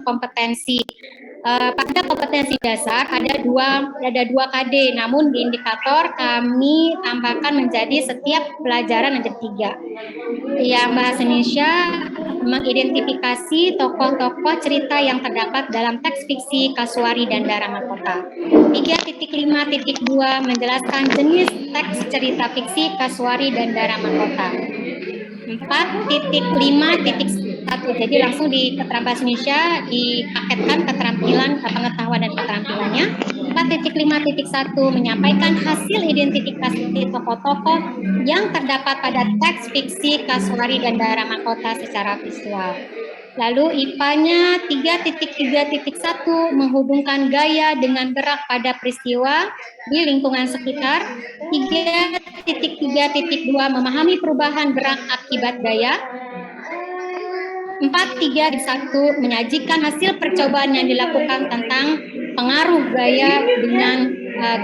kompetensi. Pada kompetensi dasar ada dua KD, namun di indikator kami tambahkan menjadi setiap pelajaran ada 3. Yang bahasa Indonesia mengidentifikasi tokoh-tokoh cerita yang terdapat dalam teks fiksi Kasuari dan Dara Mahkota. 3.5.2 menjelaskan jenis teks cerita fiksi Kasuari dan Dara Mahkota. 4.5.1 jadi langsung di keterampilan bahasa Indonesia dipaketkan keterampilan pengetahuan dan keterampilannya. 4.5.1 menyampaikan hasil identifikasi tokoh-tokoh yang terdapat pada teks fiksi Kasuari dan Dara Mahkota secara visual. Lalu IPA-nya 3.3.1 menghubungkan gaya dengan gerak pada peristiwa di lingkungan sekitar. 3.3.2 memahami perubahan gerak akibat gaya. 4.3.1 menyajikan hasil percobaan yang dilakukan tentang pengaruh gaya dengan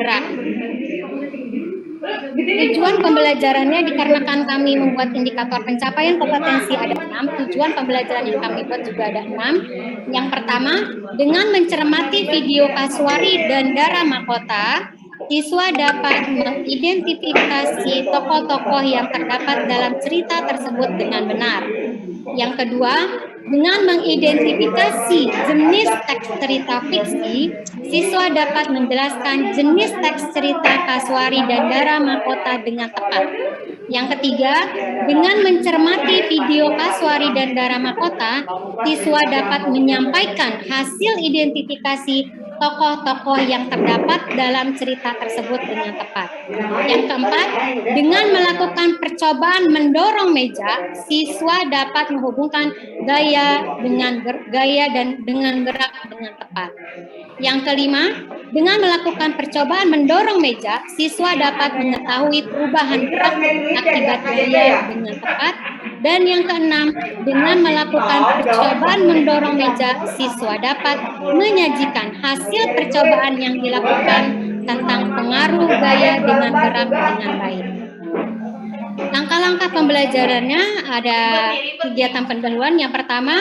gerak. Tujuan pembelajarannya dikarenakan kami membuat indikator pencapaian kompetensi ada 6, tujuan pembelajaran yang kami buat juga ada 6. Yang pertama, dengan mencermati video Kasuari dan Dara Mahkota, siswa dapat mengidentifikasi tokoh-tokoh yang terdapat dalam cerita tersebut dengan benar. Yang kedua, dengan mengidentifikasi jenis teks cerita fiksi, siswa dapat menjelaskan jenis teks cerita Kasuari dan Dara Mahkota dengan tepat. Yang ketiga, dengan mencermati video Kasuari dan Dara Mahkota, siswa dapat menyampaikan hasil identifikasi tokoh-tokoh yang terdapat dalam cerita tersebut dengan tepat. Yang keempat, dengan melakukan percobaan mendorong meja, siswa dapat menghubungkan gaya dan dengan gerak dengan tepat. Yang kelima, dengan melakukan percobaan mendorong meja, siswa dapat mengetahui perubahan gerak akibat gaya dengan tepat. Dan yang keenam, dengan melakukan percobaan mendorong meja, siswa dapat menyajikan hasil percobaan yang dilakukan tentang pengaruh gaya dengan gerak dengan baik. Langkah-langkah pembelajarannya ada kegiatan pendahuluan. Yang pertama,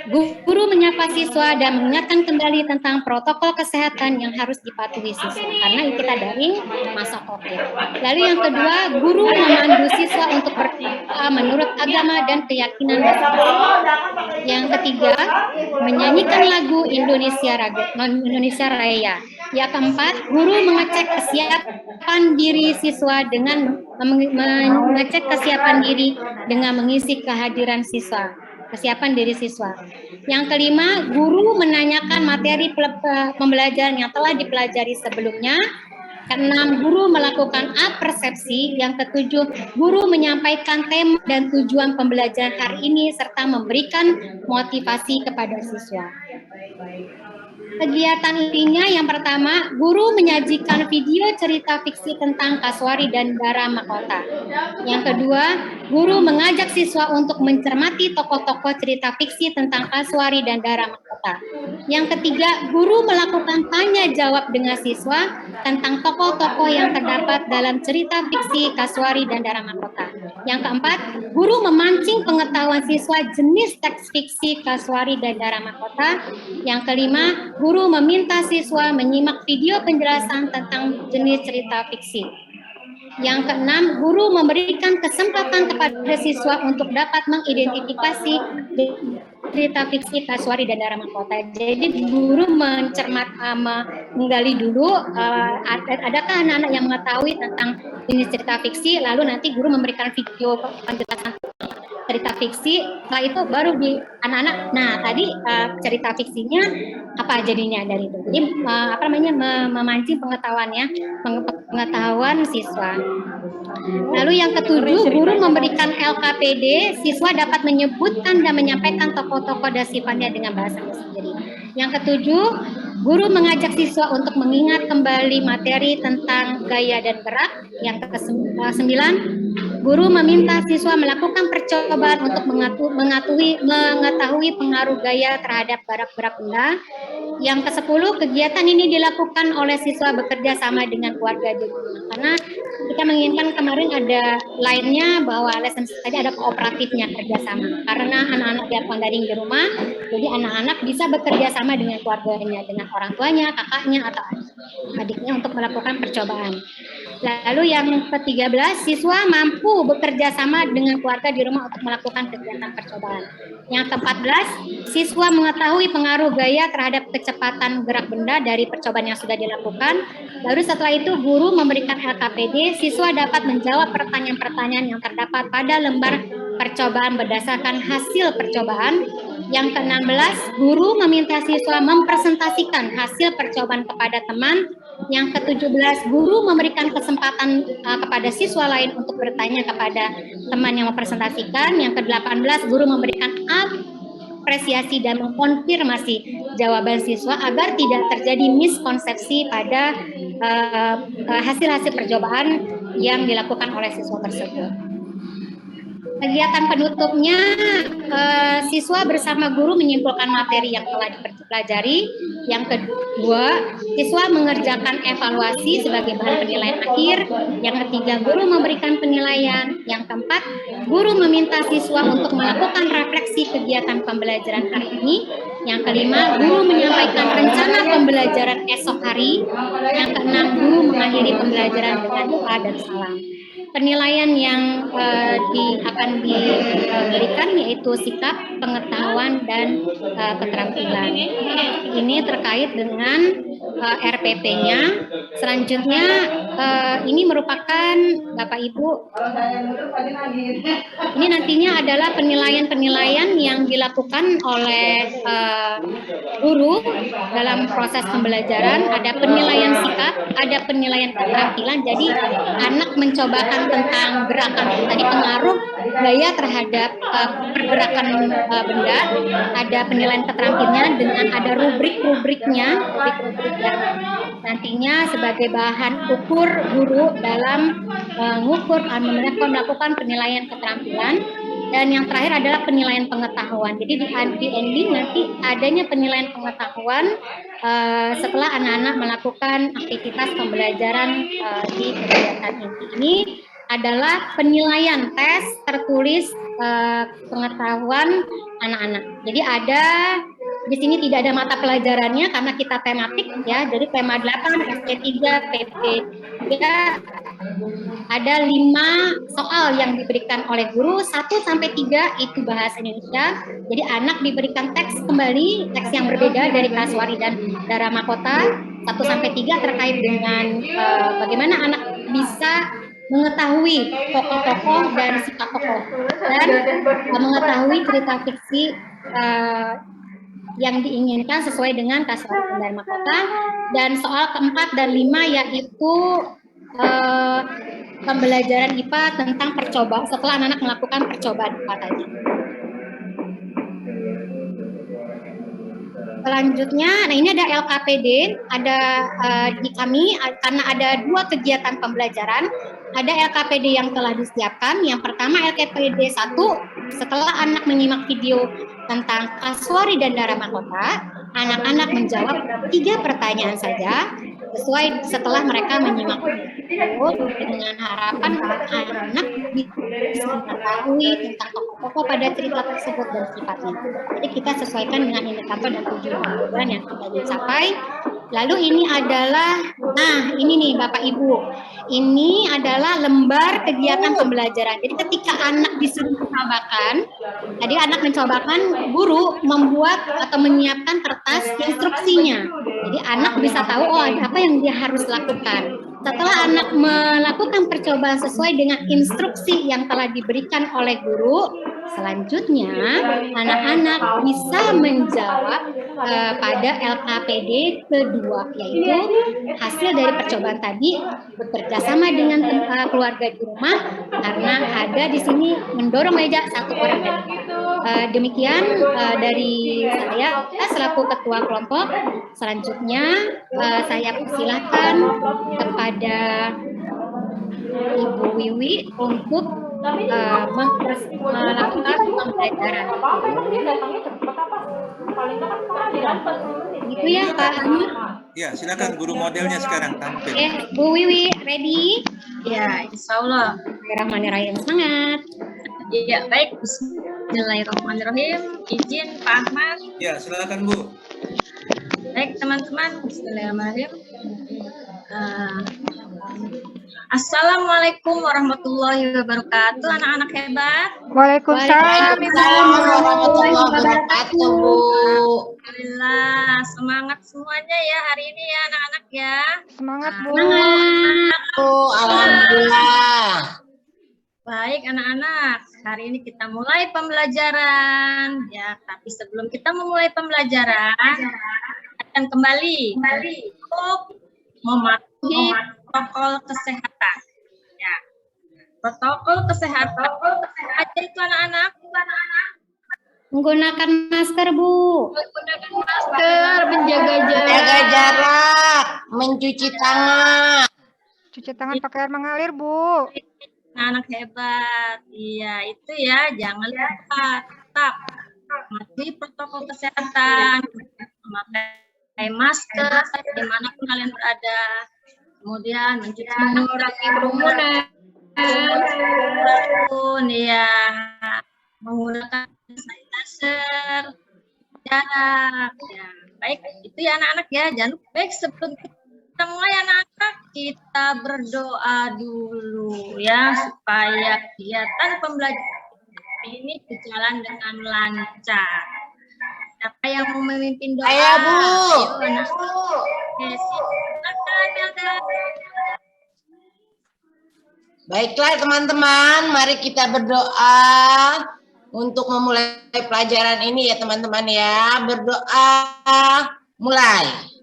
guru menyapa siswa dan mengingatkan kembali tentang protokol kesehatan yang harus dipatuhi siswa karena kita daring masa COVID. Lalu yang kedua, guru memandu siswa untuk berdoa menurut agama dan keyakinan masing-masing. Yang ketiga, menyanyikan lagu Indonesia Raya. Yang keempat, guru mengecek kesiapan diri siswa dengan mengecek kesiapan diri dengan mengisi kehadiran siswa. Kesiapan diri siswa. Yang kelima, guru menanyakan materi pembelajaran yang telah dipelajari sebelumnya. Keenam, guru melakukan apersepsi. Yang ketujuh, guru menyampaikan tema dan tujuan pembelajaran hari ini serta memberikan motivasi kepada siswa. Kegiatan intinya yang pertama, guru menyajikan video cerita fiksi tentang Kasuari dan Dara Mahkota. Yang kedua, guru mengajak siswa untuk mencermati tokoh-tokoh cerita fiksi tentang Kasuari dan Dara Mahkota. Yang ketiga, guru melakukan tanya jawab dengan siswa tentang tokoh-tokoh yang terdapat dalam cerita fiksi Kasuari dan Dara Mahkota. Yang keempat, guru memancing pengetahuan siswa jenis teks fiksi Kasuari dan Dara Mahkota. Yang kelima, guru meminta siswa menyimak video penjelasan tentang jenis cerita fiksi. Yang keenam, guru memberikan kesempatan kepada siswa untuk dapat mengidentifikasi cerita fiksi Kasuari dan Dara Mahkota. Jadi guru menggali dulu adakah anak-anak yang mengetahui tentang jenis cerita fiksi, lalu nanti guru memberikan video penjelasan cerita fiksi. Setelah itu baru di anak-anak, nah tadi cerita fiksinya apa jadinya dari itu. Jadi memancing pengetahuan siswa. Lalu yang ketujuh, guru memberikan LKPD, siswa dapat menyebutkan dan menyampaikan tokoh-tokoh dan sifatnya dengan bahasa sendiri. Yang ketujuh, guru mengajak siswa untuk mengingat kembali materi tentang gaya dan gerak. Yang kesembilan, guru meminta siswa melakukan percobaan untuk mengetahui pengaruh gaya terhadap gerak-gerak benda. Yang ke-10, kegiatan ini dilakukan oleh siswa bekerja sama dengan keluarga di rumah. Karena kita menginginkan kemarin ada lainnya bahwa lesson tadi ada kooperatifnya kerjasama. Karena anak-anak dilakukan daring di rumah, jadi anak-anak bisa bekerja sama dengan keluarganya, dengan orang tuanya, kakaknya, atau adiknya untuk melakukan percobaan. Lalu yang ke-13, siswa mampu bekerja sama dengan keluarga di rumah untuk melakukan kegiatan percobaan. Yang ke-14, siswa mengetahui pengaruh gaya terhadap kecepatan gerak benda dari percobaan yang sudah dilakukan. Lalu setelah itu guru memberikan LKPD, siswa dapat menjawab pertanyaan-pertanyaan yang terdapat pada lembar percobaan berdasarkan hasil percobaan. Yang ke-16, guru meminta siswa mempresentasikan hasil percobaan kepada teman. Yang ke-17, guru memberikan kesempatan kepada siswa lain untuk bertanya kepada teman yang mempresentasikan. Yang ke-18, guru memberikan apresiasi dan mengkonfirmasi jawaban siswa agar tidak terjadi miskonsepsi pada hasil-hasil percobaan yang dilakukan oleh siswa tersebut. Kegiatan penutupnya, siswa bersama guru menyimpulkan materi yang telah dipelajari. Yang kedua, siswa mengerjakan evaluasi sebagai bahan penilaian akhir. Yang ketiga, guru memberikan penilaian. Yang keempat, guru meminta siswa untuk melakukan refleksi kegiatan pembelajaran hari ini. Yang kelima, guru menyampaikan rencana pembelajaran esok hari. Yang keenam, guru mengakhiri pembelajaran dengan doa dan salam. Penilaian yang akan diberikan yaitu sikap, pengetahuan, dan keterampilan. Ini terkait dengan RPP-nya. Selanjutnya ini merupakan Bapak Ibu, ini nantinya adalah penilaian-penilaian yang dilakukan oleh guru dalam proses pembelajaran. Ada penilaian sikap, ada penilaian keterampilan. Jadi anak mencobakan tentang gerakan tadi, pengaruh gaya terhadap pergerakan benda. Ada penilaian keterampilannya dengan ada rubrik-rubriknya, rubrik-rubrik yang nantinya sebagai bahan ukur guru dalam melakukan penilaian keterampilan. Dan yang terakhir adalah penilaian pengetahuan. Jadi di ending nanti adanya penilaian pengetahuan setelah anak-anak melakukan aktivitas pembelajaran di kegiatan inti. Ini adalah penilaian tes tertulis pengetahuan anak-anak. Jadi ada di sini tidak ada mata pelajarannya karena kita tematik ya. Dari tema 8, SP3, PP3 ada 5 soal yang diberikan oleh guru. 1 sampai 3 itu bahasa Indonesia. Jadi anak diberikan teks kembali, teks yang berbeda dari Kaswari dan Dara Mahkota. 1 sampai 3 terkait dengan bagaimana anak bisa mengetahui tokoh-tokoh dan sifat tokoh dan mengetahui cerita fiksi yang diinginkan sesuai dengan Kaswari dan Dara Mahkota. Dan soal keempat dan 5 yaitu pembelajaran IPA tentang percobaan setelah anak-anak melakukan percobaan IPA tadi. Selanjutnya, nah ini ada LKPD, ada di kami karena ada 2 kegiatan pembelajaran, ada LKPD yang telah disiapkan. Yang pertama LKPD 1, setelah anak menyimak video tentang Kaswari dan Dara Mahkota, anak-anak menjawab 3 pertanyaan saja sesuai setelah mereka menyimak video, dengan harapan anak-anak bisa mengetahui tentang tokoh-tokoh pada cerita tersebut dan sifatnya. Jadi kita sesuaikan dengan indikator dan tujuan pembelajaran yang kita ingin capai. Lalu ini adalah, nah ini nih Bapak Ibu, ini adalah lembar kegiatan pembelajaran. Jadi ketika anak disuruh mencobakan, tadi anak mencobakan, guru membuat atau menyiapkan kertas instruksinya. Jadi anak bisa tahu oh apa yang dia harus lakukan. Setelah anak melakukan percobaan sesuai dengan instruksi yang telah diberikan oleh guru, selanjutnya anak-anak bisa menjawab pada LKPD kedua, yaitu hasil dari percobaan tadi bekerja sama dengan keluarga di rumah, karena ada di sini mendorong meja 1 orang dan 2. Demikian dari saya selaku ketua kelompok. Selanjutnya saya persilahkan kepada Ibu Wiwi untuk melakukan pembelajaran. Gitu ya Pak Amir? Ya, silakan guru modelnya sekarang tampil. Oke, Bu Wiwi, ready? Ya, insya Allah. Bismillahirrahmanirrahim, semangat. Ya, baik. Bismillahirrahmanirrahim. Izin Pak Ahmad. Ya, silakan Bu. Baik teman-teman. Bismillahirrahmanirrahim. Assalamualaikum warahmatullahi wabarakatuh, anak-anak hebat. Waalaikumsalam warahmatullahi wabarakatuh, Bu. Alhamdulillah, semangat semuanya ya hari ini ya anak-anak ya. Semangat, Bu. Alhamdulillah. Baik anak-anak, hari ini kita mulai pembelajaran ya. Tapi sebelum kita memulai pembelajaran, akan kembali untuk mematuhi protokol kesehatan. Ya, protokol kesehatan apa itu anak-anak? Menggunakan masker, Bu. Menggunakan masker, menjaga jarak, mencuci tangan. Cuci tangan pakai air mengalir, Bu. Anak hebat, iya itu ya, jangan lupa tetap mematuhi protokol kesehatan, memakai masker dimanapun kalian berada, kemudian mengurangi kerumunan, ya, menggunakan sanitizer, jarak, ya. Baik, itu ya anak-anak ya, jangan lupa. Baik, sebelum kita mulai anak-anak, kita berdoa dulu ya supaya kegiatan pembelajaran ini berjalan dengan lancar. Siapa yang mau memimpin doa? Saya, Bu. Ayo, anak. Oke, silakan Melda. Baiklah teman-teman, mari kita berdoa untuk memulai pelajaran ini ya teman-teman ya. Berdoa, mulai.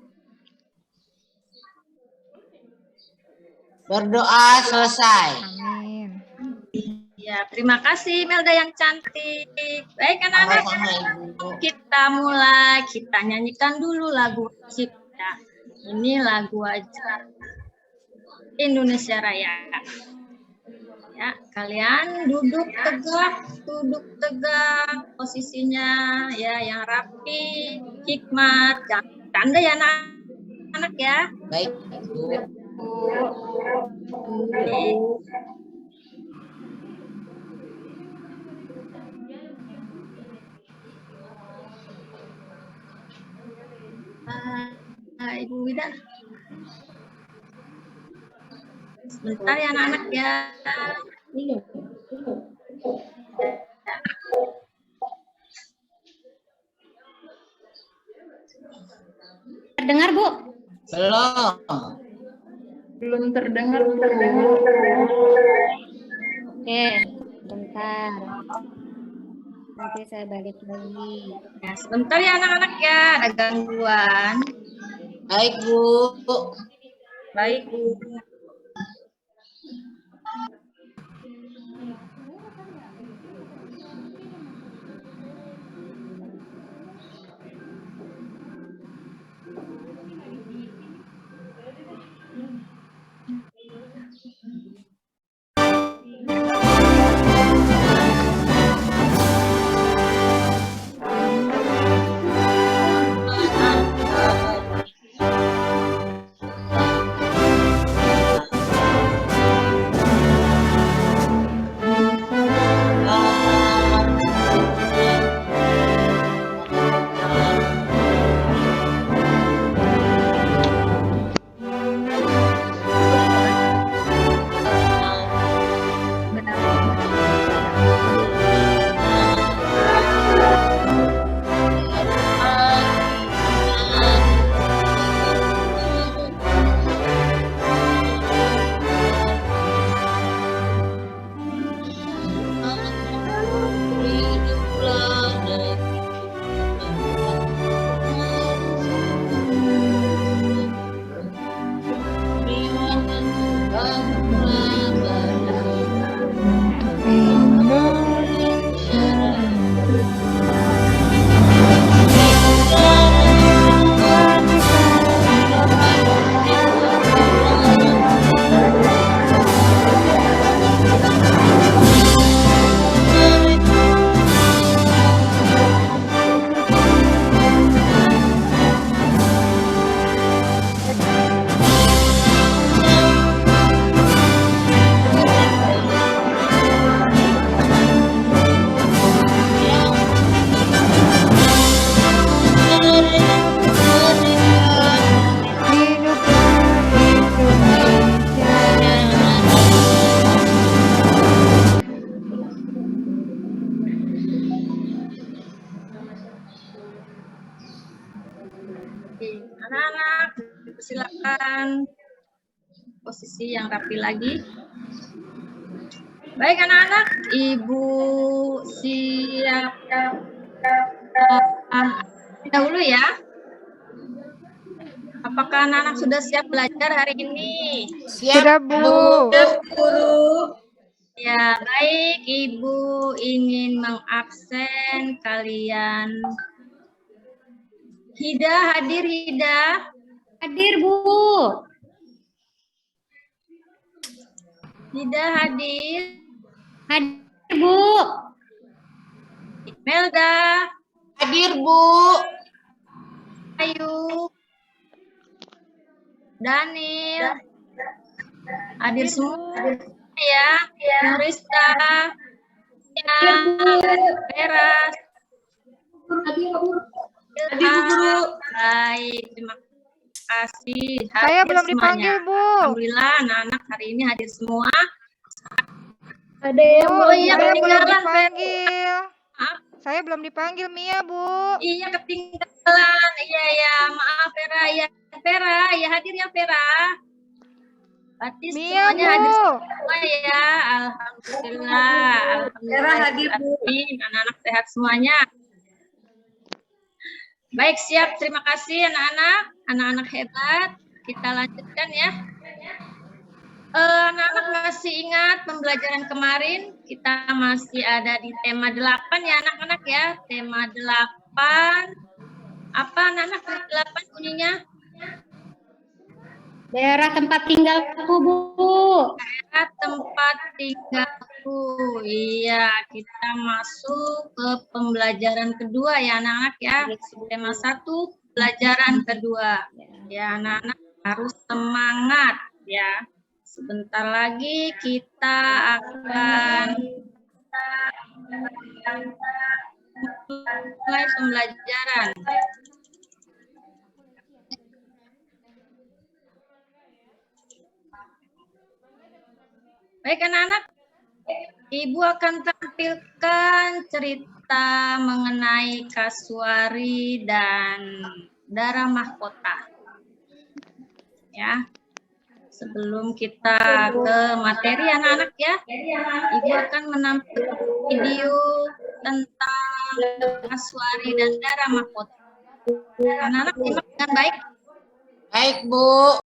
Berdoa selesai. Amin. Ya, terima kasih Melda yang cantik. Baik anak-anak, kita mulai. Kita nyanyikan dulu lagu kita. Ini lagu wajib Indonesia Raya. Ya, kalian duduk tegak posisinya ya yang rapi, hikmat, jangan canda ya anak-anak ya. Baik. Ibu Wida. Sebentar ya anak-anak ya. Terdengar, Bu? Belum. Belum terdengar. Oke, bentar. Nanti saya balik lagi. Ya, sebentar ya anak-anak ya, ada gangguan. Baik, Bu. Baik, Bu. Anak-anak, silakan posisi yang rapi lagi. Baik anak-anak, Ibu siap dahulu ya. Apakah anak-anak sudah siap belajar hari ini? Siap, Bu. Ya, baik. Ibu ingin mengabsen kalian. Hida, hadir Hida. Hadir, Bu. Hida hadir. Hadir, Bu. Melda, Hadir, Bu. Ayu, Daniel, hadir semua ya. Nurista, ya, Vera, baik, terima kasih. Saya Hadir belum semuanya. dipanggil, Bu. Alhamdulillah anak-anak hari ini hadir semua. Ada yang Bu, Oh iya, saya belum ketinggalan, dipanggil. Maaf. Saya belum dipanggil Mia, Bu. Iya ketinggalan. Iya, maaf Vera. Ya Vera, ya hadir ya Vera. Berarti Mia, semuanya Bu. hadir semua ya. Alhamdulillah. Alhamdulillah. Hadir, amin. Anak-anak sehat semuanya. Baik, siap. Terima kasih anak-anak. Anak-anak hebat. Kita lanjutkan ya. Anak-anak masih ingat pembelajaran kemarin? Kita masih ada di tema 8 ya anak-anak ya. Tema 8. Apa anak-anak tema 8 bunyinya? daerah tempat tinggalku, Bu. Daerah tempat tinggalku. Iya, kita masuk ke pembelajaran kedua ya anak-anak ya. Tema 1, pelajaran kedua. Ya anak-anak harus semangat ya. Sebentar lagi kita akan mulai pembelajaran. Baik anak-anak, Ibu akan tampilkan cerita mengenai kasuari dan darah mahkota. Ya. Sebelum kita ke materi anak-anak ya, Ibu akan menampilkan video tentang kasuari dan darah mahkota. Anak-anak simak dengan baik. Baik, Bu.